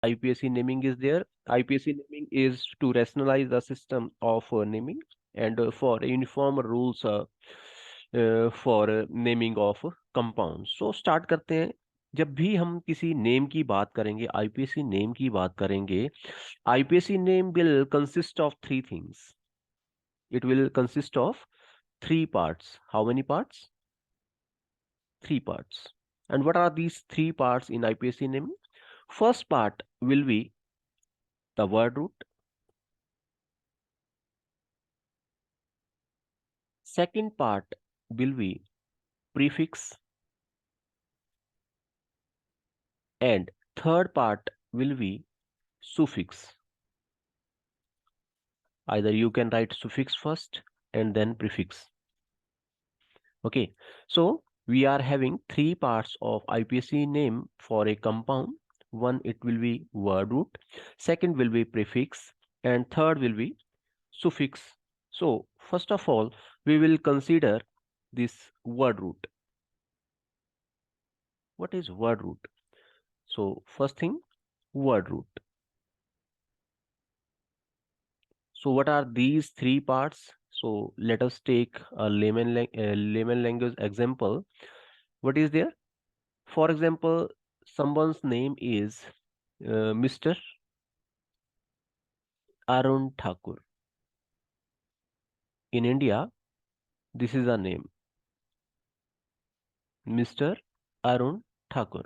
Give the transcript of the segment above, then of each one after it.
IPSC naming is there. IPSC naming is to rationalize the system of naming and for uniform rules for naming of compounds. So start करते हैं. जब भी हम किसी name की बात करेंगे, आईपीएससी नेम की बात करेंगे, IPSC name will consist of three things. It will consist of three parts. How many parts? Three parts. And what are these three parts in IPSC naming? First part will be the word root. Second part will be prefix. And third part will be suffix. Either you can write suffix first and then prefix. Okay, so we are having three parts of IPSC name for a compound. One, it will be word root. Second will be prefix. And third will be suffix. So first of all, we will consider this word root. What is word root? So first thing, word root. So what are these three parts? So let us take a layman language example. What is there? For example, someone's name is Mr. Arun Thakur. In India, this is a name, Mr. Arun Thakur.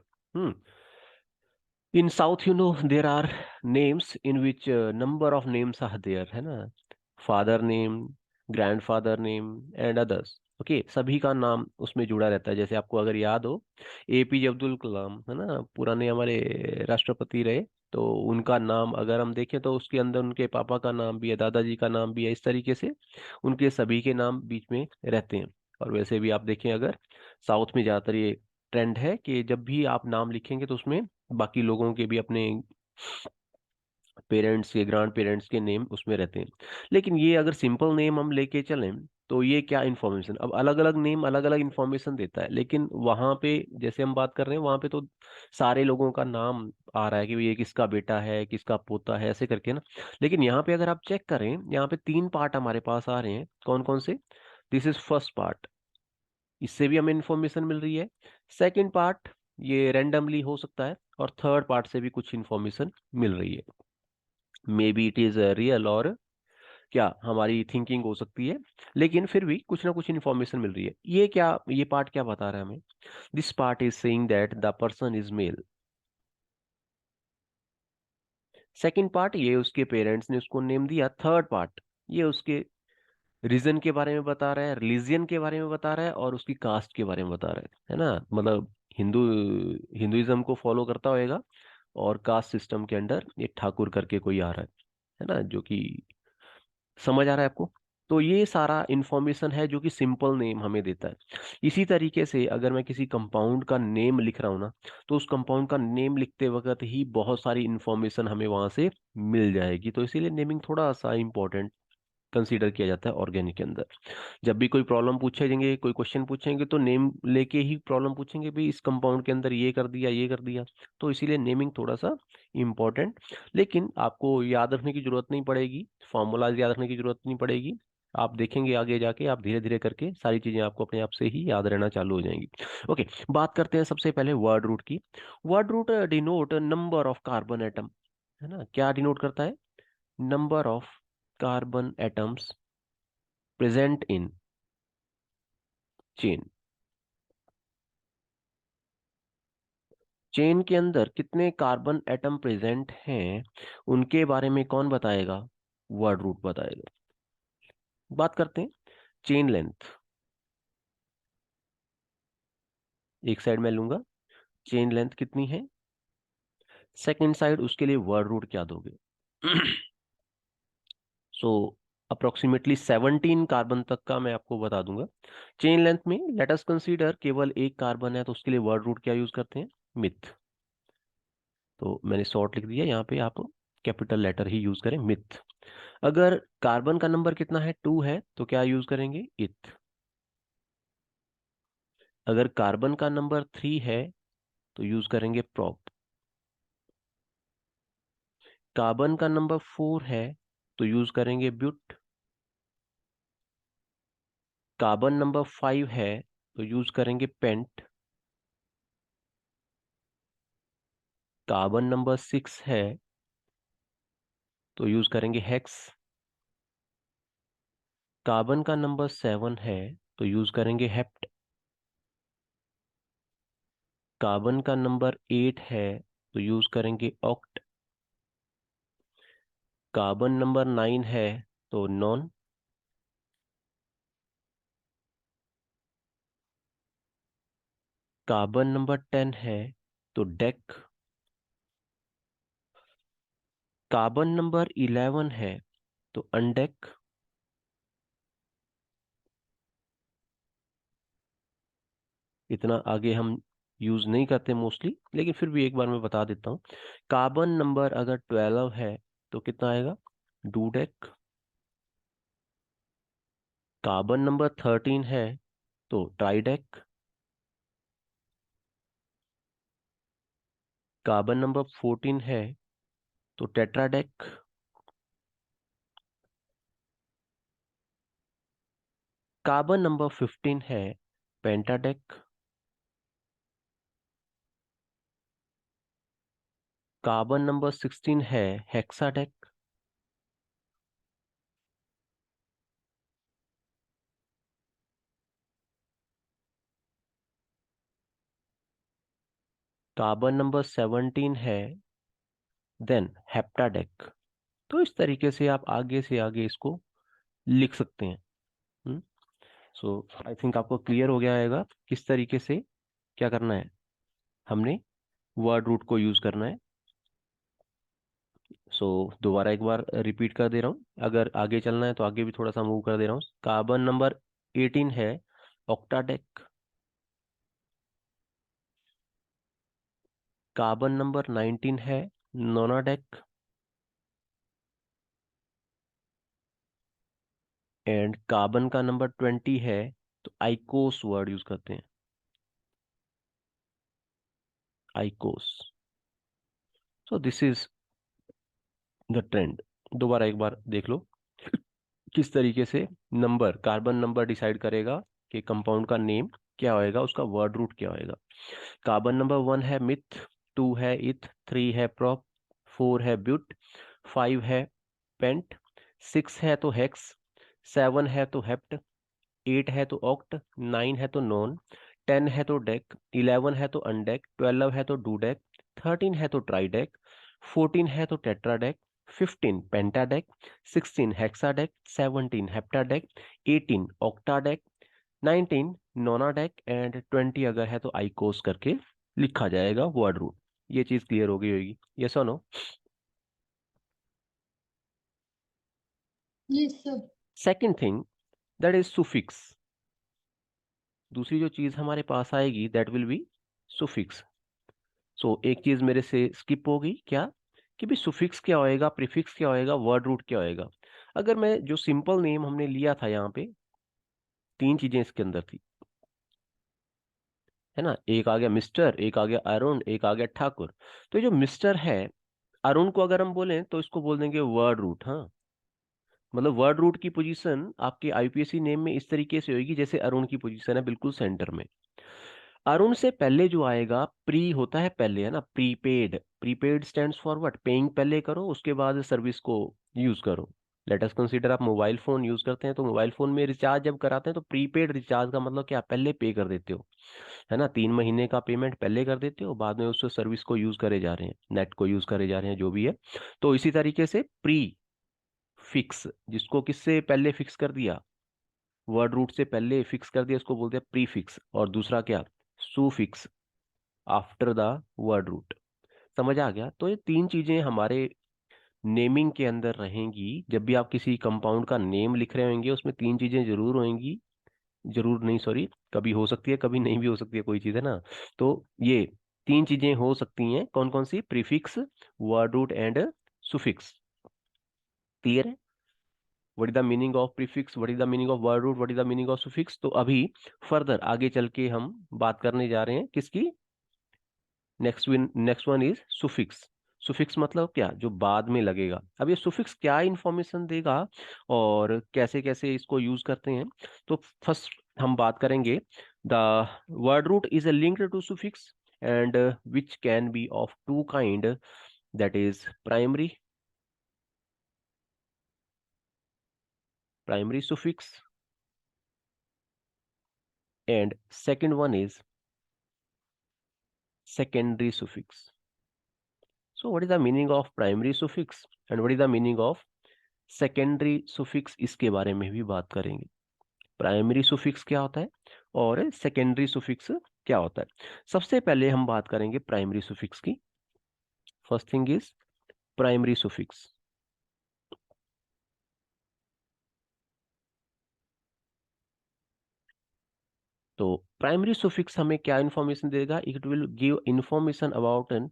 In South, there are names in which number of names are there, है ना? Father name, grandfather name and others. Okay सभी का नाम उसमें जुड़ा रहता है. जैसे आपको अगर याद हो, एपीजे अब्दुल कलाम है ना, पुराने हमारे राष्ट्रपति रहे. तो उनका नाम अगर हम देखें तो उसके अंदर उनके पापा का नाम भी है, दादाजी का नाम भी है. इस तरीके से उनके सभी के नाम बीच में रहते हैं. और वैसे भी आप देखें, अगर साउथ में ज़्यादातर ये ट्रेंड है कि जब भी आप नाम लिखेंगे तो उसमें बाकी लोगों के भी, अपने पेरेंट्स के, ग्रैंड पेरेंट्स के नेम उसमें रहते हैं. लेकिन ये अगर सिंपल नेम हम लेके चलें तो ये क्या इन्फॉर्मेशन, अब अलग अलग नेम अलग अलग इन्फॉर्मेशन देता है. लेकिन वहां पे जैसे हम बात कर रहे हैं, वहां पे तो सारे लोगों का नाम आ रहा है कि ये किसका बेटा है, किसका पोता है, ऐसे करके ना. लेकिन यहाँ पे अगर आप चेक करें, यहाँ पे तीन पार्ट हमारे पास आ रहे हैं. कौन कौन से? दिस इज फर्स्ट पार्ट, इससे भी हमें इन्फॉर्मेशन मिल रही है. सेकंड पार्ट ये रैंडमली हो सकता है. और थर्ड पार्ट से भी कुछ इन्फॉर्मेशन मिल रही है. May be it is real, और क्या हमारी थिंकिंग हो सकती है, लेकिन फिर भी कुछ ना कुछ इन्फॉर्मेशन मिल रही है. ये क्या, ये पार्ट क्या बता रहा है हमें? This part is saying that the person is male. Second part, ये उसके पेरेंट्स ने उसको नेम दिया. थर्ड पार्ट, ये उसके रीजन के बारे में बता रहा है, रिलीजियन के बारे में बता रहा है, और उसकी कास्ट के बारे में बता रहा है ना. मतलब हिंदुइज्म को फॉलो करता होएगा, और कास्ट सिस्टम के अंडर ये ठाकुर करके कोई आ रहा है ना, जो कि समझ आ रहा है आपको. तो ये सारा इंफॉर्मेशन है जो कि सिंपल नेम हमें देता है. इसी तरीके से अगर मैं किसी कंपाउंड का नेम लिख रहा हूँ ना, तो उस कंपाउंड का नेम लिखते वक्त ही बहुत सारी इंफॉर्मेशन हमें वहां से मिल जाएगी. तो इसीलिए नेमिंग थोड़ा सा इंपॉर्टेंट कंसीडर किया जाता है ऑर्गेनिक के अंदर. जब भी कोई प्रॉब्लम पूछेंगे, कोई क्वेश्चन पूछेंगे, तो नेम लेके ही प्रॉब्लम पूछेंगे, भी इस कंपाउंड के अंदर ये कर दिया, ये कर दिया. तो इसीलिए नेमिंग थोड़ा सा इम्पोर्टेंट. लेकिन आपको याद रखने की जरूरत नहीं पड़ेगी, फॉर्मूलाज याद रखने की जरूरत नहीं पड़ेगी. आप देखेंगे आगे जाके, आप धीरे धीरे करके सारी चीजें आपको अपने आप से ही याद रहना चालू हो जाएंगी. ओके, बात करते हैं सबसे पहले वर्ड रूट की. Word root denote number of carbon atom, है ना. क्या डिनोट करता है? Number of carbon atoms present in chain. Chain के अंदर कितने कार्बन एटम प्रेजेंट हैं, उनके बारे में कौन बताएगा? वर्ड रूट बताएगा. बात करते हैं चेन लेंथ. एक साइड में लूंगा, चेन लेंथ कितनी है. सेकंड साइड, उसके लिए वर्ड रूट क्या दोगे? सो अप्रोक्सीमेटली 17 कार्बन तक का मैं आपको बता दूंगा. चेन लेंथ में लेट अस कंसीडर केवल एक कार्बन है, तो उसके लिए वर्ड रूट क्या यूज करते हैं? मिथ. तो मैंने शॉर्ट लिख दिया, यहाँ पे आप कैपिटल लेटर ही यूज करें, मिथ. अगर कार्बन का नंबर कितना है, 2 है, तो क्या यूज करेंगे? इथ. अगर कार्बन का नंबर 3 है तो यूज करेंगे प्रॉप. कार्बन का नंबर 4 है तो यूज करेंगे ब्यूट। कार्बन नंबर 5 है तो यूज करेंगे पेंट। कार्बन नंबर 6 है तो यूज करेंगे हेक्स। कार्बन का नंबर 7 है तो यूज करेंगे हेप्ट। कार्बन का नंबर 8 है तो यूज करेंगे ऑक्ट। कार्बन नंबर 9 है तो नॉन। कार्बन नंबर 10 है तो डेक। कार्बन नंबर 11 है तो अनडेक। इतना आगे हम यूज नहीं करते मोस्टली, लेकिन फिर भी एक बार मैं बता देता हूँ। कार्बन नंबर अगर 12 है तो कितना आएगा? डूडेक। कार्बन नंबर 13 है तो ट्राइडेक। कार्बन नंबर 14 है तो टेट्राडेक। कार्बन नंबर 15 है पेंटाडेक। कार्बन नंबर 16 है हेक्साडेक। कार्बन नंबर 17 है देन हेप्टाडेक। तो इस तरीके से आप आगे से आगे इसको लिख सकते हैं। सो आई थिंक आपको क्लियर हो गया होगा किस तरीके से क्या करना है, हमने वर्ड रूट को यूज करना है। सो दोबारा एक बार रिपीट कर दे रहा हूँ, अगर आगे चलना है तो आगे भी थोड़ा सा मूव कर दे रहा हूँ। कार्बन नंबर 18 है ऑक्टाडेक। कार्बन नंबर 19 है नोनाडेक। एंड कार्बन का नंबर 20 है तो आइकोस वर्ड यूज करते हैं, icos. So this is the trend. दोबारा एक बार देख लो किस तरीके से नंबर, कार्बन नंबर डिसाइड करेगा कि कंपाउंड का नेम क्या होएगा, उसका वर्ड रूट क्या होएगा। कार्बन नंबर 1 है मिथ, 2 है इथ, 3 है प्रोप, 4 है ब्यूट, 5 है पेंट, 6 है तो हेक्स, 7 है तो हेप्ट, 8 है तो ऑक्ट, 9 है तो नॉन, 10 है तो डेक, 11 है तो अनडेक, 12 है तो डूडेक, 13 है तो ट्राइडेक, 14 है तो टेट्राडेक, 15 पेंटाडेक, 16 हेक्साडेक, 17 हेप्टाडेक, 18 ऑक्टाडेक, 19 नोनाडेक एंड 20 अगर है तो आइकोस करके लिखा जाएगा वर्ड रूट। ये चीज क्लियर हो गई होगी, यस और no? Yes sir. Second thing that is suffix. दूसरी जो चीज हमारे पास आएगी that will be suffix. So एक चीज मेरे से स्किप हो गई, क्या? कि भी सुफिक्स क्या होएगा, प्रीफिक्स क्या होएगा, वर्ड रूट क्या होएगा। अगर मैं जो सिंपल नेम हमने लिया था यहाँ पे, तीन चीजें इसके अंदर थी, है ना? एक आ गया मिस्टर, एक आ गया अरुण, एक आ गया ठाकुर। तो ये जो मिस्टर है, अरुण को अगर हम बोलें तो इसको बोल देंगे वर्ड रूट। हाँ, मतलब वर्ड रूट की पोजीशन आपके आईपीएससी नेम में इस तरीके से होगी जैसे अरुण की पोजीशन है बिल्कुल सेंटर में। अरुण से पहले जो आएगा प्री होता है पहले, है ना? Prepaid, prepaid stands for what? Paying पहले करो, उसके बाद सर्विस को यूज करो। लेट अस कंसीडर आप मोबाइल फोन यूज करते हैं तो मोबाइल फोन में रिचार्ज जब कराते हैं तो प्रीपेड रिचार्ज का मतलब क्या? पहले पे कर देते हो, है ना? 3 महीने का पेमेंट पहले कर देते हो, बाद में उस सर्विस को यूज करे जा रहे हैं, नेट को यूज करे जा रहे हैं, जो भी है। तो इसी तरीके से प्री फिक्स, जिसको किससे पहले फिक्स कर दिया, वर्ड रूट से पहले फिक्स कर दिया, इसको बोलते हैं प्री फिक्स। और दूसरा क्या? Suffix, after the word root. समझ आ गया? तो ये तीन चीजें हमारे नेमिंग के अंदर रहेंगी। जब भी आप किसी कंपाउंड का नेम लिख रहे होंगे उसमें तीन चीजें जरूर होंगी। जरूर नहीं, सॉरी, कभी हो सकती है कभी नहीं भी हो सकती है, कोई चीज, है ना? तो ये तीन चीजें हो सकती हैं, कौन कौन सी? Prefix, word root and suffix. Clear है? What is the meaning of prefix, what is the meaning of word root, what is the meaning of suffix? तो अभी फर्दर आगे चल के हम बात करने जा रहे हैं किसकी? Next one is suffix. Suffix मतलब क्या, जो बाद में लगेगा। अब ये सुफिक्स क्या इंफॉर्मेशन देगा और कैसे कैसे इसको यूज करते हैं, तो फर्स्ट हम बात करेंगे। The word root is a linked to suffix and which can be of two kind, that is primary suffix, and second one is secondary suffix. So what is the meaning of primary suffix and what is the meaning of secondary suffix, इसके बारे में भी बात करेंगे। Primary suffix क्या होता है और सेकेंडरी सुफिक्स क्या होता है। सबसे पहले हम बात करेंगे प्राइमरी सुफिक्स की। First thing is primary suffix. तो प्राइमरी सुफिक्स हमें क्या इंफॉर्मेशन देगा, it will give information about an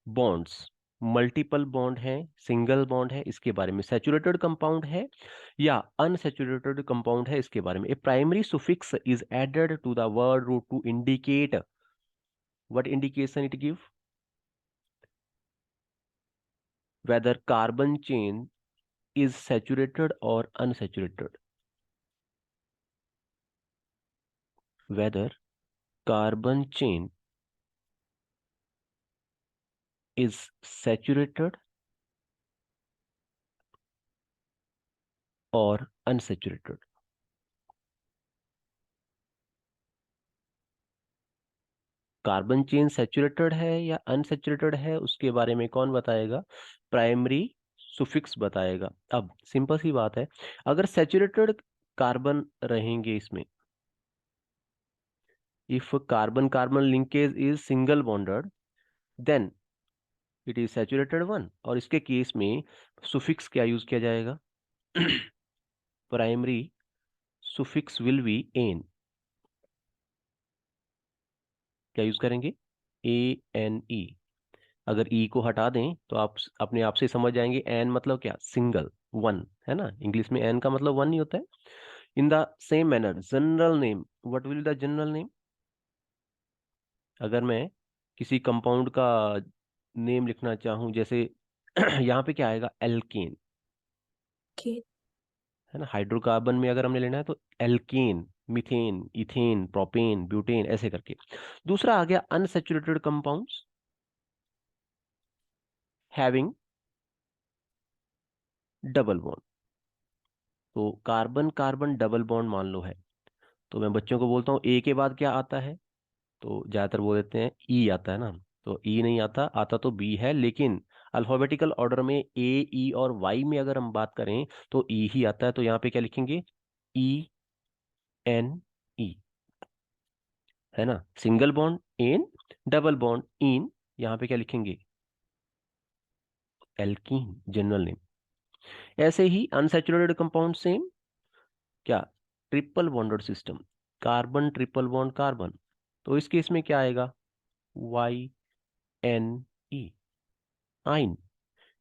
bonds. Multiple bond है, सिंगल बॉन्ड है, इसके बारे में, सैचुरेटेड कंपाउंड है या अनसैचुरेटेड कंपाउंड है, इसके बारे में। A primary suffix is added to the word root to indicate, what indication it give, whether carbon chain is saturated or unsaturated, whether carbon chain is saturated or unsaturated। Carbon chain saturated है या unsaturated है, उसके बारे में कौन बताएगा, primary suffix बताएगा। अब सिंपल सी बात है, अगर सैचुरेटेड कार्बन रहेंगे इसमें, if carbon carbon linkage is single bonded, then it is saturated one, और इसके केस में सुफिक्स क्या यूज किया जाएगा, primary suffix will be ane. क्या यूज करेंगे, ANE। अगर ई को हटा दें तो आप अपने आप से समझ जाएंगे, एन मतलब क्या, सिंगल, वन, है ना। इंग्लिश में एन का मतलब वन ही होता है। In the same manner general name, what will the general name, अगर मैं किसी कंपाउंड का नेम लिखना चाहूं, जैसे यहाँ पे क्या आएगा, एल्केन, Okay. है ना। हाइड्रोकार्बन में अगर हमने लेना है तो alkane, methane, ethane, propane, butane, ऐसे करके। दूसरा आ गया unsaturated compounds having double bond. तो कार्बन कार्बन डबल बॉन्ड मान लो है, तो मैं बच्चों को बोलता हूँ ए के बाद क्या आता है, तो ज्यादातर बोल देते हैं ई आता है ना। तो ई नहीं आता, आता तो बी है, लेकिन अल्फाबेटिकल ऑर्डर में ए, ई और वाई में अगर हम बात करें तो ई ही आता है। तो यहाँ पे क्या लिखेंगे, ENE, है ना। Single bond ane, double bond ene, यहाँ पे क्या लिखेंगे, एल्कीन, जनरल नेम। ऐसे ही अनसैचुरेटेड कंपाउंड सेम, क्या, triple bonded system, carbon triple bond carbon, तो इस केस में क्या आएगा, YNE, आइन,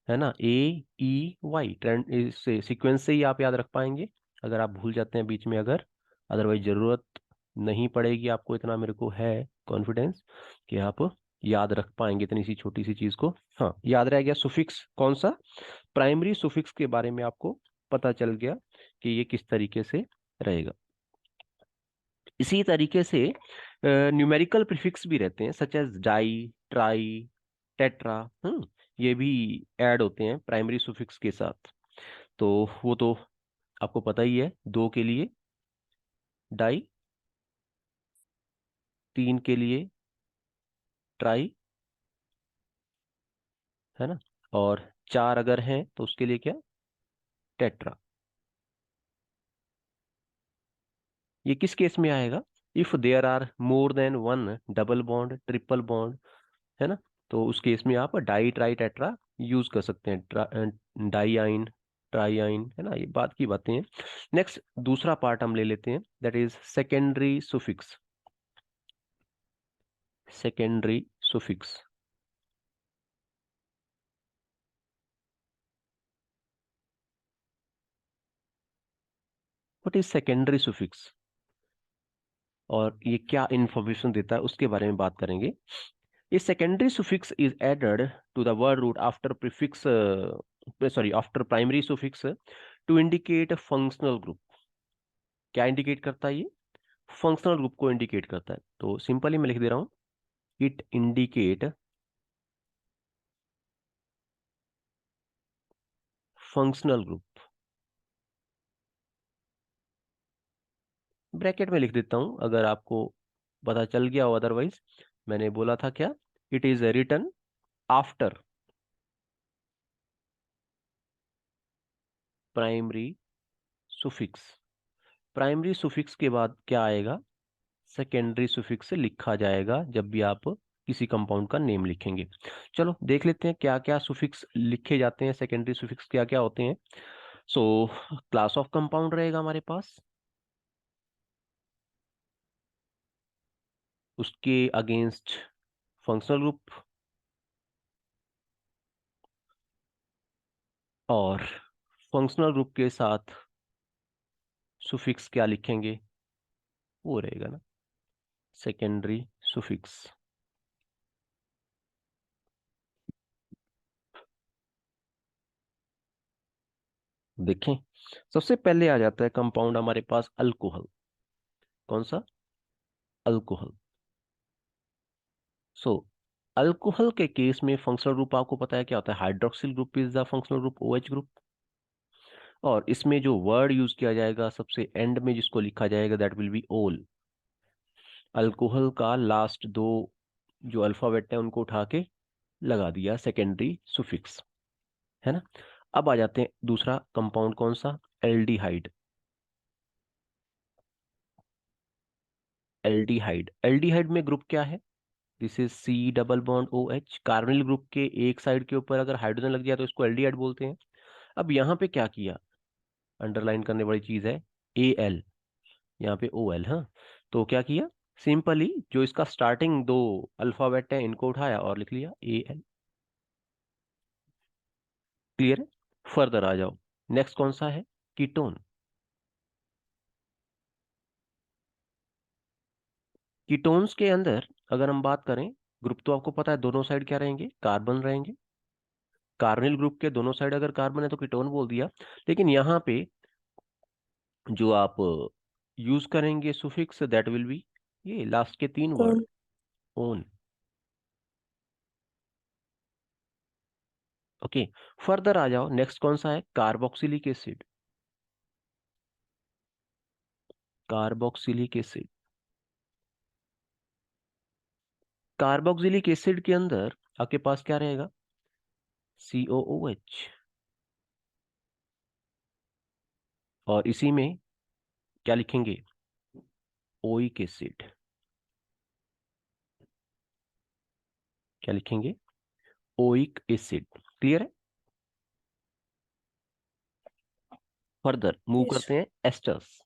है ना। AEY, ट्रेंड इस सीक्वेंस से ही आप याद रख पाएंगे, अगर आप भूल जाते हैं बीच में अगर, अदरवाइज जरूरत नहीं पड़ेगी आपको, इतना मेरे को है कॉन्फिडेंस कि आप याद रख पाएंगे इतनी सी छोटी सी चीज को। हाँ, याद रह गया सुफिक्स कौन सा, प्राइमरी सुफिक्स के बारे में आपको पता चल गया कि ये किस तरीके से रहेगा। इसी तरीके से न्यूमेरिकल प्रीफिक्स भी रहते हैं, such as di, tri, tetra. ये भी ऐड होते हैं प्राइमरी सुफिक्स के साथ। तो वो तो आपको पता ही है, दो के लिए डाई, तीन के लिए ट्राई, है ना, और चार अगर हैं तो उसके लिए क्या, टेट्रा। ये किस केस में आएगा, if there are more than one double bond, triple bond, है ना। तो उस केस में आप डाई, ट्राई, टेट्रा यूज कर सकते हैं, डाई आइन, ट्राई आइन, है ना। ये बात की बातें हैं। नेक्स्ट दूसरा पार्ट हम ले लेते हैं, that is secondary suffix. Secondary suffix, what is secondary suffix, और ये क्या इंफॉर्मेशन देता है उसके बारे में बात करेंगे। A secondary suffix is added to the word root after prefix, after primary suffix to indicate a functional group. क्या इंडिकेट करता है ये? फंक्शनल ग्रुप को इंडिकेट करता है। तो सिंपली मैं लिख दे रहा हूं, it indicate functional group. Bracket में लिख देता हूं अगर आपको पता चल गया हो, अदरवाइज मैंने बोला था क्या, it is written after primary suffix. Primary suffix के बाद क्या आएगा, सेकेंडरी सुफिक्स से लिखा जाएगा जब भी आप किसी कंपाउंड का नेम लिखेंगे। चलो देख लेते हैं क्या क्या सुफिक्स लिखे जाते हैं, सेकेंडरी सुफिक्स क्या क्या होते हैं। सो क्लास ऑफ कंपाउंड रहेगा हमारे पास, उसके अगेंस्ट फंक्शनल ग्रुप, और फंक्शनल ग्रुप के साथ सुफिक्स क्या लिखेंगे, वो रहेगा ना सेकेंडरी सुफिक्स। देखें, सबसे पहले आ जाता है कंपाउंड हमारे पास अल्कोहल। कौन सा? अल्कोहल। सो अल्कोहल के केस में फंक्शनल ग्रुप आपको पता है क्या होता है, hydroxyl group is the functional group, OH group. और इसमें जो वर्ड यूज किया जाएगा सबसे एंड में जिसको लिखा जाएगा, दैट विल बी ओल। अल्कोहल का लास्ट दो जो अल्फाबेट है उनको उठा के लगा दिया सेकेंडरी सुफिक्स, है ना। अब आ जाते हैं दूसरा कंपाउंड, कौन सा? एल्डिहाइड। एल्डिहाइड, एल्डिहाइड में ग्रुप क्या है? This is C double bond OH। Carbonyl group के एक साइड के ऊपर अगर हाइड्रोजन लग जाए तो इसको एल्डिहाइड बोलते हैं। अब यहाँ पे क्या किया, अंडरलाइन करने वाली चीज है AL, यहाँ पे OL। हाँ, तो क्या किया, सिंपली जो इसका स्टार्टिंग दो अल्फाबेट है इनको उठाया और लिख लिया AL। क्लियर है? फर्दर आ जाओ, नेक्स्ट कौन सा है? कीटोन। कीटोन्स के अंदर अगर हम बात करें, ग्रुप तो आपको पता है दोनों साइड क्या रहेंगे, कार्बन रहेंगे। कार्बोनिल ग्रुप के दोनों साइड अगर कार्बन है तो कीटोन बोल दिया। लेकिन यहाँ पे जो आप यूज करेंगे सुफिक्स, दैट विल बी ये लास्ट के तीन वर्ड, कौन? ओन। ओके, फर्दर आ जाओ, नेक्स्ट कौन सा है? Carboxylic acid. Carboxylic acid, carboxylic acid के अंदर आपके पास क्या रहेगा? COOH। और इसी में क्या लिखेंगे? Oic acid. क्या लिखेंगे? Oic acid. क्लियर है? Further move yes. करते हैं, asters.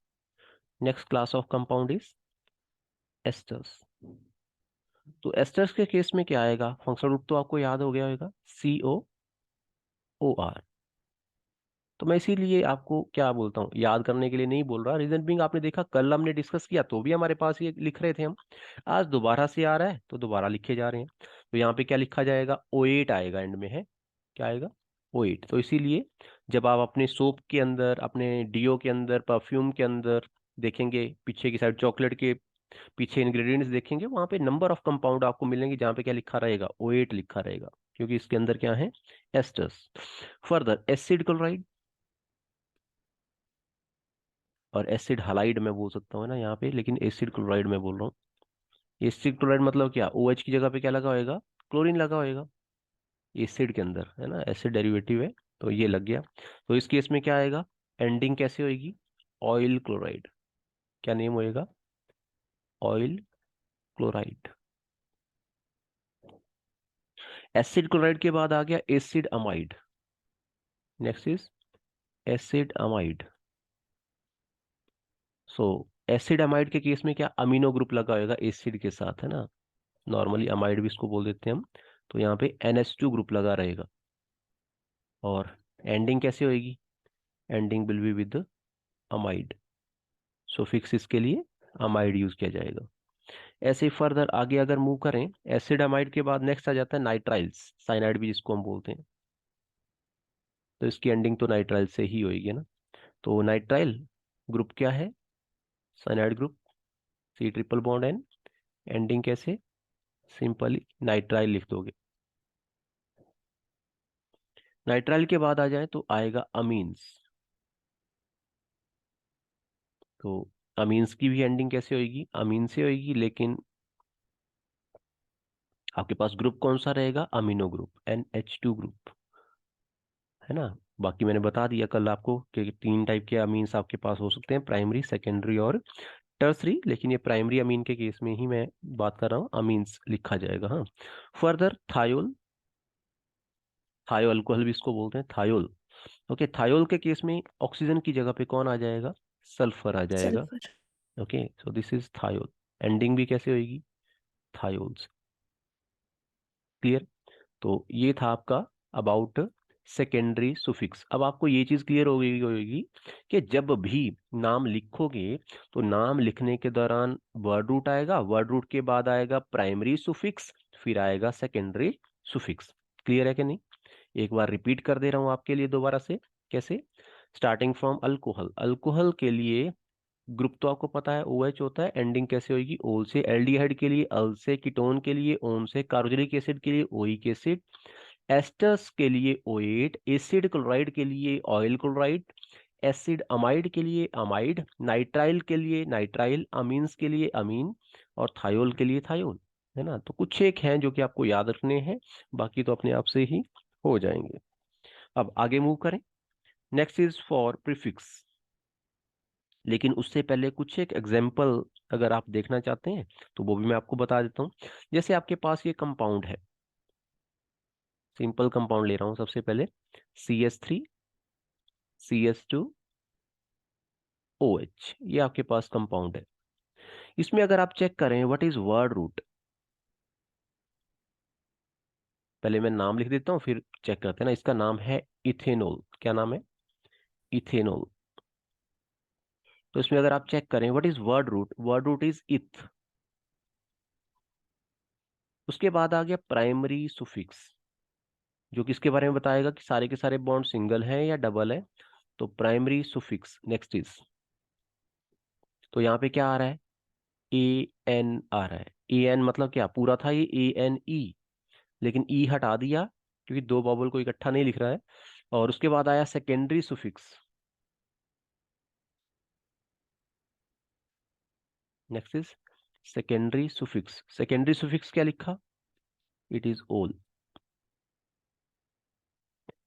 Next class of compound is asters. तो एस्टर्स के केस में क्या आएगा, फंक्शनल ग्रुप तो आपको याद हो गया होगा, COOR। तो मैं इसीलिए आपको क्या बोलता हूँ, याद करने के लिए नहीं बोल रहा, रीजन बिंग आपने देखा कल हमने डिस्कस किया तो भी हमारे पास ये लिख रहे थे हम, आज दोबारा से आ रहा है तो दोबारा लिखे जा रहे हैं। तो यहाँ पे क्या लिखा जाएगा, O8 आएगा एंड में, है क्या आएगा? O8। तो इसीलिए जब आप अपने सोप के अंदर, अपने डीओ के अंदर, परफ्यूम के अंदर देखेंगे, पीछे की साइड चॉकलेट के पीछे इंग्रेडिएंट्स देखेंगे, वहां पे नंबर ऑफ कंपाउंड आपको मिलेंगे जहाँ पे क्या लिखा रहेगा, O8 लिखा रहेगा, क्योंकि इसके अंदर क्या है, एस्टर्स। फर्दर एसिड क्लोराइड, और एसिड हालाइड मैं बोल सकता हूँ ना यहाँ पे, लेकिन एसिड क्लोराइड में बोल रहा हूँ। एसिड क्लोराइड मतलब क्या, OH की जगह पे क्या लगा होएगा, क्लोरीन लगा होएगा एसिड के अंदर, है ना, एसिड डेरिवेटिव है, तो ये लग गया। तो इस केस में क्या आएगा, एंडिंग कैसे होएगी, ऑयल क्लोराइड। क्या नेम होएगा, ऑयल क्लोराइड। एसिड क्लोराइड के बाद आ गया acid amide. Next is acid amide. So acid amide के केस में क्या, अमीनो ग्रुप लगा होगा एसिड के साथ, है ना, नॉर्मली अमाइड भी इसको बोल देते हैं हम। तो यहाँ पे NH2 ग्रुप लगा रहेगा, और एंडिंग कैसे होएगी, ending will be with amide. So fix इसके लिए अमाइड यूज किया जाएगा। ऐसे फर्दर आगे अगर मूव करें, एसिड अमाइड के बाद नेक्स्ट आ जाता है नाइट्राइल्स, साइनाइड भी जिसको हम बोलते हैं, तो इसकी एंडिंग तो नाइट्राइल से ही होगी ना। तो नाइट्राइल ग्रुप क्या है, cyanide group, C triple bond N, ending कैसे, सिंपली नाइट्राइल लिख दोगे। नाइट्राइल के बाद आ जाए तो आएगा अमीन्स। तो अमीन्स की भी एंडिंग कैसे होगी, अमीन से होगी, लेकिन आपके पास ग्रुप कौन सा रहेगा, अमीनो ग्रुप, NH2 ग्रुप, है ना। बाकी मैंने बता दिया कल आपको कि 3 टाइप के अमीन्स आपके पास हो सकते हैं, प्राइमरी, सेकेंडरी और टर्सरी, लेकिन ये प्राइमरी अमीन के केस में ही मैं बात कर रहा हूँ, अमीन्स लिखा जाएगा। हाँ, फर्दर थायोल, थायो अल्कोहल भी इसको बोलते हैं, थायोल। ओके, थायोल के केस में ऑक्सीजन की जगह पे कौन आ जाएगा, सल्फर आ जाएगा। Sulphur. Okay, so this is thiol, ending भी कैसे होगी, थायोल्स। क्लियर। तो ये था आपका अबाउट सेकेंडरी सुफिक्स। अब आपको ये चीज क्लियर हो गई होगी कि जब भी नाम लिखोगे तो नाम लिखने के दौरान वर्ड रूट आएगा, वर्ड रूट के बाद आएगा प्राइमरी सुफिक्स, फिर आएगा सेकेंडरी सुफिक्स। क्लियर है कि नहीं। एक बार रिपीट कर दे रहा हूं आपके लिए दोबारा से। कैसे, स्टार्टिंग फ्रॉम अल्कोहल, अल्कोहल के लिए ग्रुप तो आपको पता है OH होता है, एंडिंग कैसे होगी, ओल से। एल्डिहाइड के लिए अल से, कीटोन के लिए ओन से, कार्बोक्सिलिक एसिड के लिए ओइक एसिड, एस्टर्स के लिए O8, एसिड क्लोराइड के लिए ऑयल क्लोराइड, एसिड अमाइड के लिए अमाइड, नाइट्राइल के लिए नाइट्राइल, अमीन्स के लिए अमीन, और थायोल के लिए थायोल, है ना। तो कुछ एक हैं जो कि आपको याद रखने हैं, बाकी तो अपने आप से ही हो जाएंगे। अब आगे मूव करें। नेक्स्ट इज फॉर प्रीफिक्स, लेकिन उससे पहले कुछ एक एग्जाम्पल अगर आप देखना चाहते हैं तो वो भी मैं आपको बता देता हूँ। जैसे आपके पास ये कंपाउंड है, सिंपल कंपाउंड ले रहा हूँ सबसे पहले, CH3 CH2 OH, ये आपके पास कंपाउंड है। इसमें अगर आप चेक करें व्हाट इज वर्ड रूट, पहले मैं नाम लिख देता हूँ फिर चेक करते हैं ना। इसका नाम है इथेनॉल, क्या नाम है, इथेनॉल। तो इसमें अगर आप चेक करें what is word root, word root is eth. उसके बाद आ गया प्राइमरी सुफिक्स, जो कि इसके बारे में बताएगा कि सारे के सारे बॉन्ड सिंगल हैं या डबल है। तो प्राइमरी सुफिक्स नेक्स्ट इज, तो यहाँ पे क्या आ रहा है, AN आ रहा है। AN मतलब क्या, पूरा था ये ANE, लेकिन ई हटा दिया क्योंकि दो बॉबल को इकट्ठा नहीं लिख रहा है। और उसके बाद आया secondary suffix, next is secondary suffix. Secondary suffix क्या लिखा, इट इज ओल।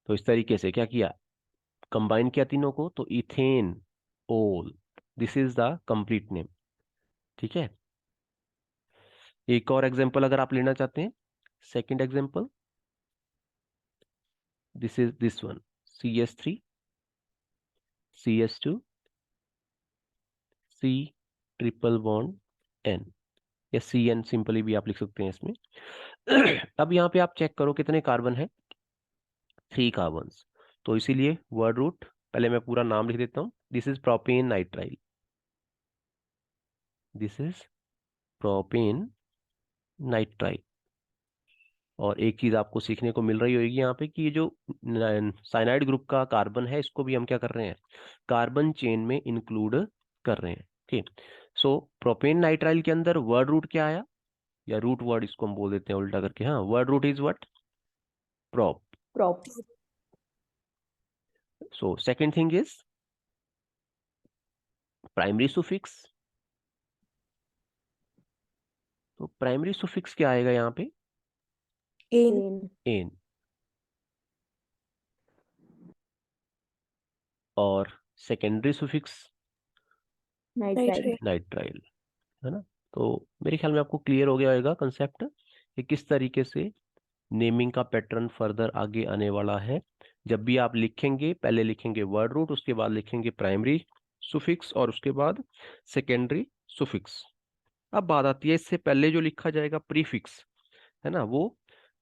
तो इस तरीके से क्या किया, कंबाइन किया तीनों को, तो इथेन ओल, this is the complete name. ठीक है। एक और एग्जांपल अगर आप लेना चाहते हैं, second example, this is this one, CH3 CH2 C triple bond N, या CN सिंपली भी आप लिख सकते हैं इसमें। अब यहाँ पे आप चेक करो कितने कार्बन है, 3 कार्बन्स। तो इसीलिए वर्ड रूट, पहले मैं पूरा नाम लिख देता हूँ, this is propane nitrile, this is propane nitrile. और एक चीज आपको सीखने को मिल रही होगी यहाँ पे कि ये जो साइनाइड ग्रुप का कार्बन है इसको भी हम क्या कर रहे हैं, कार्बन चेन में इंक्लूड कर रहे हैं। ठीक। सो प्रोपेन नाइट्राइल के अंदर वर्ड रूट क्या आया, या रूट वर्ड इसको हम बोल देते हैं उल्टा करके, हाँ, word root is what, prop. Prop. So second thing is primary suffix. तो प्राइमरी सुफिक्स क्या आएगा यहाँ पे, एन। एन। और सेकेंडरी सुफिक्स नाइट्राइल। नाइट्राइल, है ना। तो मेरे ख्याल में आपको क्लियर हो गया होगा कंसेप्ट कि किस तरीके से नेमिंग का पैटर्न फर्दर आगे आने वाला है। जब भी आप लिखेंगे पहले लिखेंगे वर्ड रूट, उसके बाद लिखेंगे प्राइमरी सुफिक्स, और उसके बाद सेकेंडरी सुफिक्स। अब बात आती है इससे पहले जो लिखा जाएगा प्रीफिक्स, है ना, वो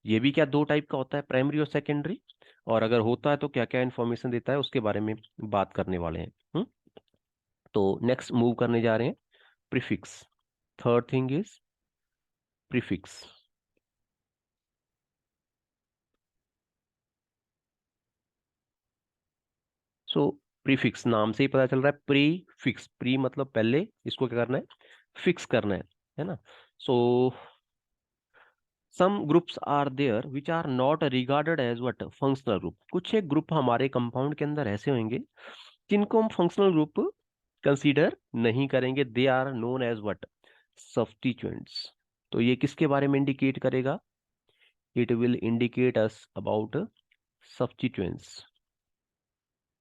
ये भी क्या दो टाइप का होता है, प्राइमरी और सेकेंडरी, और अगर होता है तो क्या क्या इंफॉर्मेशन देता है उसके बारे में बात करने वाले हैं। तो नेक्स्ट मूव करने जा रहे हैं prefix. Third thing is prefix. So prefix नाम से ही पता चल रहा है, प्री फिक्स, प्री मतलब पहले, इसको क्या करना है, फिक्स करना है ना। So some groups are there which are not regarded as what, functional group. कुछ एक ग्रुप हमारे कंपाउंड के अंदर ऐसे होंगे जिनको हम फंक्शनल ग्रुप कंसीडर नहीं करेंगे, they are known as what, substituents. तो ये किसके बारे में इंडिकेट करेगा, it will indicate us about substituents.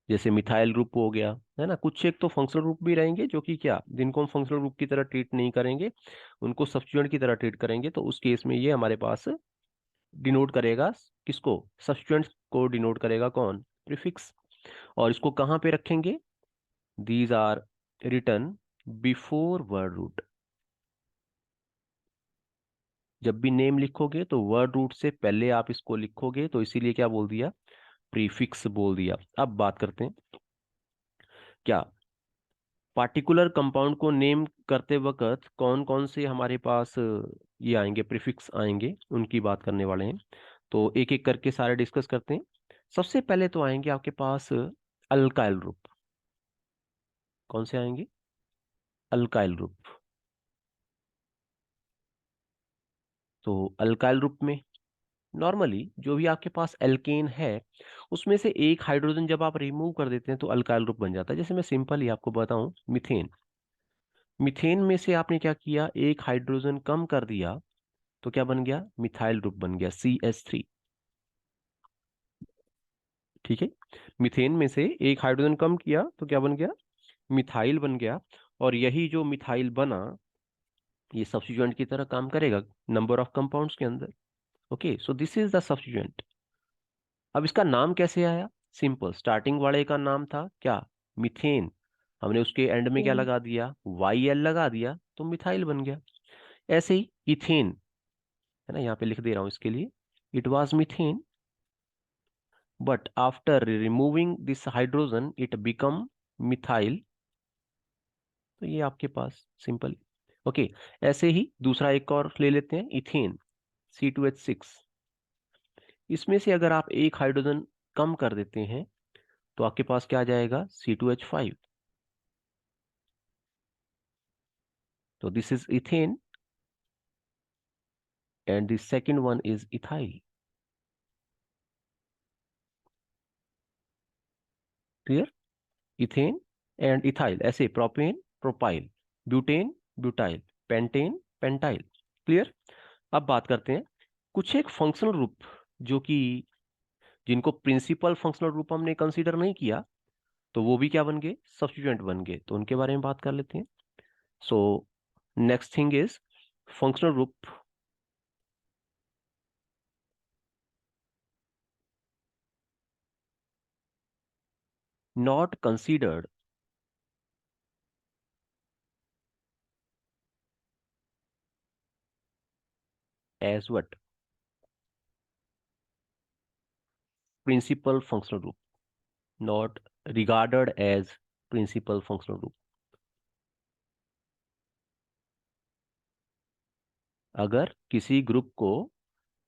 जैसे मिथाइल ग्रुप हो गया, है ना। कुछ एक तो फंक्शनल ग्रुप भी रहेंगे जो कि क्या, जिनको हम फंक्शनल ग्रुप की तरह ट्रीट नहीं करेंगे, उनको सब्स्टिट्यूएंट की तरह ट्रीट करेंगे। तो उस केस में ये हमारे पास डिनोट करेगा किसको, सब्स्टिट्यूएंट्स को डिनोट करेगा कौन, प्रीफिक्स। और इसको कहाँ पे रखेंगे, these are written before word root. जब भी नेम लिखोगे तो वर्ड रूट से पहले आप इसको लिखोगे, तो इसीलिए क्या बोल दिया, प्रीफिक्स बोल दिया। अब बात करते हैं क्या, पार्टिकुलर कंपाउंड को नेम करते वक्त कौन कौन से हमारे पास ये आएंगे, प्रीफिक्स आएंगे, उनकी बात करने वाले हैं। तो एक एक करके सारे डिस्कस करते हैं। सबसे पहले तो आएंगे आपके पास अल्काइल ग्रुप। कौन से आएंगे, अल्काइल ग्रुप। तो अल्काइल ग्रुप में नॉर्मली जो भी आपके पास एल्केन है, उसमें से एक हाइड्रोजन जब आप रिमूव कर देते हैं तो अल्काइल ग्रुप बन जाता है। जैसे मैं सिंपल ही आपको बताऊं, मीथेन, मीथेन में से आपने क्या किया, एक हाइड्रोजन कम कर दिया, तो क्या बन गया, मिथाइल ग्रुप बन गया, CH3। ठीक है, मीथेन में से एक हाइड्रोजन कम किया तो क्या बन गया, मिथाइल बन गया। और यही जो मिथाइल बना, ये सब्स्टिट्यूएंट की तरह काम करेगा नंबर ऑफ कंपाउंड्स के अंदर। Okay, so this is the substituent. अब इसका नाम कैसे आया, सिंपल, स्टार्टिंग वाले का नाम था क्या, मिथेन, हमने उसके एंड में क्या एन, लगा दिया, YL लगा दिया, तो मिथाइल बन गया। ऐसे ही इथेन, है ना, यहाँ पे लिख दे रहा हूं इसके लिए, it was methane, but after removing this hydrogen it become methyl. तो ये आपके पास सिंपल। ओके, ऐसे ही दूसरा एक और ले लेते हैं, इथेन, C2H6। इसमें से अगर आप एक हाइड्रोजन कम कर देते हैं तो आपके पास क्या आ जाएगा, C2H5। तो this is ethane and the second one is ethyl। Clear, ethane and ethyl, ऐसे propane propyl, butane butyl, pentane pentyl. Clear. अब बात करते हैं कुछ एक फंक्शनल ग्रुप जो कि, जिनको प्रिंसिपल फंक्शनल ग्रुप हमने कंसीडर नहीं किया, तो वो भी क्या बन गए, सब्स्टिट्यूएंट बन गए। तो उनके बारे में बात कर लेते हैं। So next thing is functional group not considered as what, principal functional group, not regarded as principal functional group। अगर किसी ग्रुप को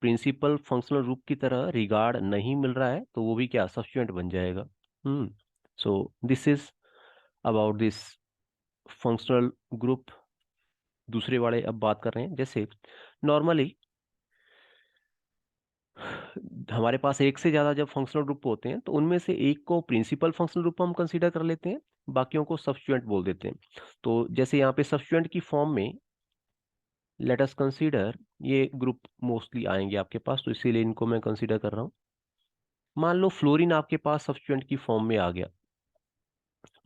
प्रिंसिपल फंक्शनल ग्रुप की तरह रिगार्ड नहीं मिल रहा है तो वो भी क्या, सब्स्टिट्यूएंट बन जाएगा। सो this is about this functional group. दूसरे वाले अब बात कर रहे हैं, जैसे नॉर्मली हमारे पास एक से ज्यादा जब फंक्शनल ग्रुप होते हैं तो उनमें से एक को प्रिंसिपल फंक्शनल ग्रुप हम कंसीडर कर लेते हैं, बाकियों को सब्स्टिट्यूएंट बोल देते हैं। तो जैसे यहाँ पे सब्स्टिट्यूएंट की फॉर्म में लेट अस कंसीडर, ये ग्रुप मोस्टली आएंगे आपके पास, तो इसीलिए इनको मैं कंसीडर कर रहा हूँ। मान लो फ्लोरीन आपके पास सब्स्टिट्यूएंट की फॉर्म में आ गया।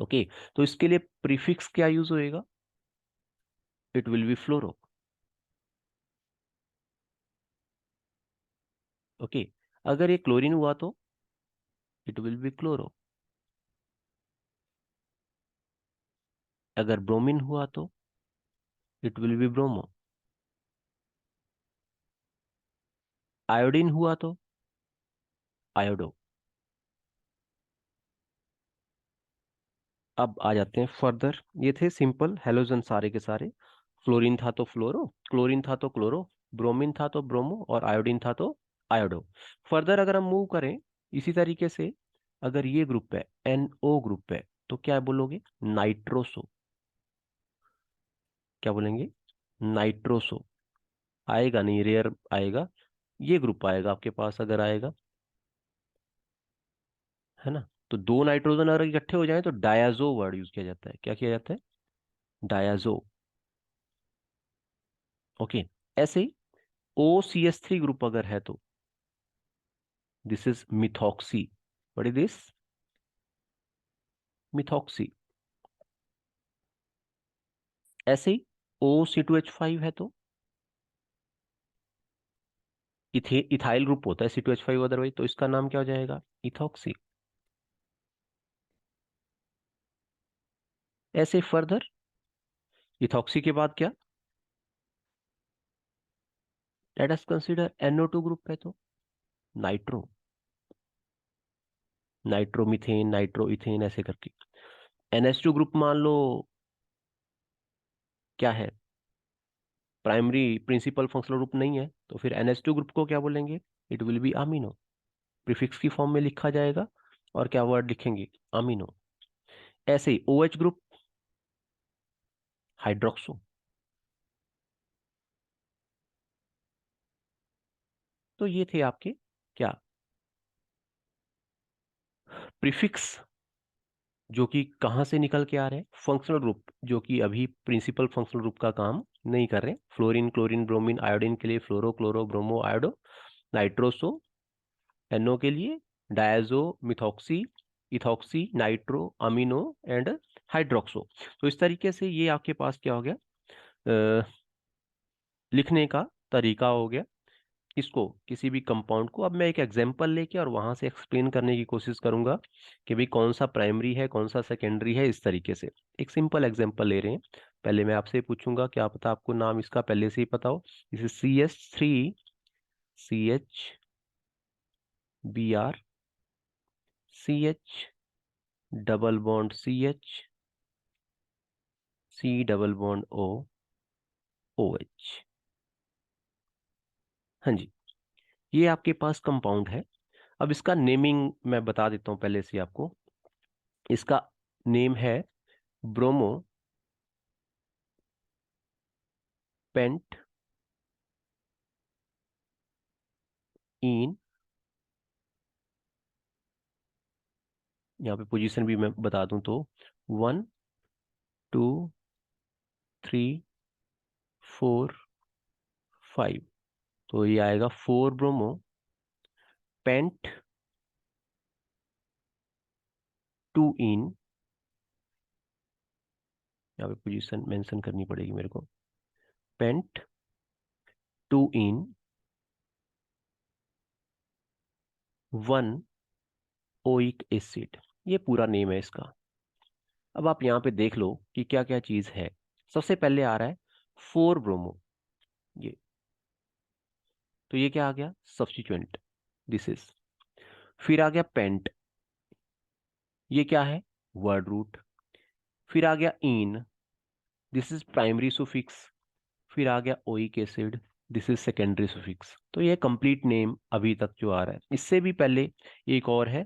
ओके, तो इसके लिए प्रीफिक्स क्या यूज होएगा, it will be fluoro. Okay, अगर ये क्लोरीन हुआ तो इट विल बी क्लोरो। अगर ब्रोमीन हुआ तो it will be bromo. Iodine हुआ तो आयोडो। अब आ जाते हैं फर्दर, ये थे सिंपल हेलोजन सारे के सारे। फ्लोरीन था तो फ्लोरो, क्लोरीन था तो क्लोरो, ब्रोमीन था तो ब्रोमो, और आयोडीन था तो आयोडो। फर्दर अगर हम मूव करें इसी तरीके से, अगर ये ग्रुप है NO ग्रुप है तो क्या बोलोगे? नाइट्रोसो। क्या बोलेंगे? नाइट्रोसो। आएगा नहीं, रेयर आएगा, ये ग्रुप आएगा आपके पास अगर आएगा, है ना। तो दो नाइट्रोजन अगर इकट्ठे हो जाए तो डायाजो वर्ड यूज किया जाता है। क्या किया जाता है? डायाजो। ओके। ऐसे ही OCH3 ग्रुप अगर है तो this is methoxy. What is this? Methoxy. ऐसे ही OC2H5 है तो इथाइल ग्रुप होता है C2H5 अदरवाइज, तो इसका नाम क्या हो जाएगा? इथॉक्सी। ऐसे फर्दर इथॉक्सी के बाद क्या? Let us consider NO2 group है तो नाइट्रो, नाइट्रोमीथेन, नाइट्रो इथेन, ऐसे करके। NH2 ग्रुप मान लो क्या है? प्राइमरी प्रिंसिपल फंक्शनल ग्रुप नहीं है, तो फिर NH2 ग्रुप को क्या बोलेंगे? It will be amino. Prefix की फॉर्म में लिखा जाएगा, और क्या वर्ड लिखेंगे? अमीनो। ऐसे ही OH ग्रुप हाइड्रोक्सो। तो ये थे आपके क्या? प्रीफिक्स जो कि कहाँ से निकल के आ रहे हैं, फंक्शनल ग्रुप जो कि अभी प्रिंसिपल फंक्शनल ग्रुप का काम नहीं कर रहे। फ्लोरीन, क्लोरीन, ब्रोमीन, आयोडीन के लिए fluoro, chloro, bromo, iodo. Nitroso, NO के लिए diazo, methoxy, ethoxy, nitro, amino and hydroxo. तो इस तरीके से ये आपके पास क्या हो गया? अ, लिखने का तरीका हो गया। इसको किसी भी कंपाउंड को अब मैं एक एग्जांपल लेके और वहां से एक्सप्लेन करने की कोशिश करूंगा कि भाई कौन सा प्राइमरी है कौन सा सेकेंडरी है, इस तरीके से। एक सिंपल एग्जांपल ले रहे हैं। पहले मैं आपसे पूछूंगा, क्या पता आपको नाम इसका पहले से ही पता हो। इसे CH3CH CH double bond CH, C double bond OH। हाँ जी, ये आपके पास कंपाउंड है। अब इसका नेमिंग मैं बता देता हूं पहले से आपको। इसका नेम है ब्रोमो पेंट इन। यहाँ पे पोजीशन भी मैं बता दूं तो 1 2 3 4 5। तो ये आएगा 4 ब्रोमो पेंट 2 इन। यहाँ पे पोजीशन मेंशन करनी पड़ेगी मेरे को। पेंट 2 इन 1 ओइक एसिड। ये पूरा नेम है इसका। अब आप यहाँ पे देख लो कि क्या क्या चीज है। सबसे पहले आ रहा है 4 ब्रोमो, ये। तो ये क्या आ गया? Substituent, this is. फिर आ गया पेंट, ये क्या है? Word root. फिर आ गया ene, this is primary suffix. फिर आ गया oic acid, this is secondary suffix. तो ये कंप्लीट नेम अभी तक जो आ रहा है। इससे भी पहले एक और है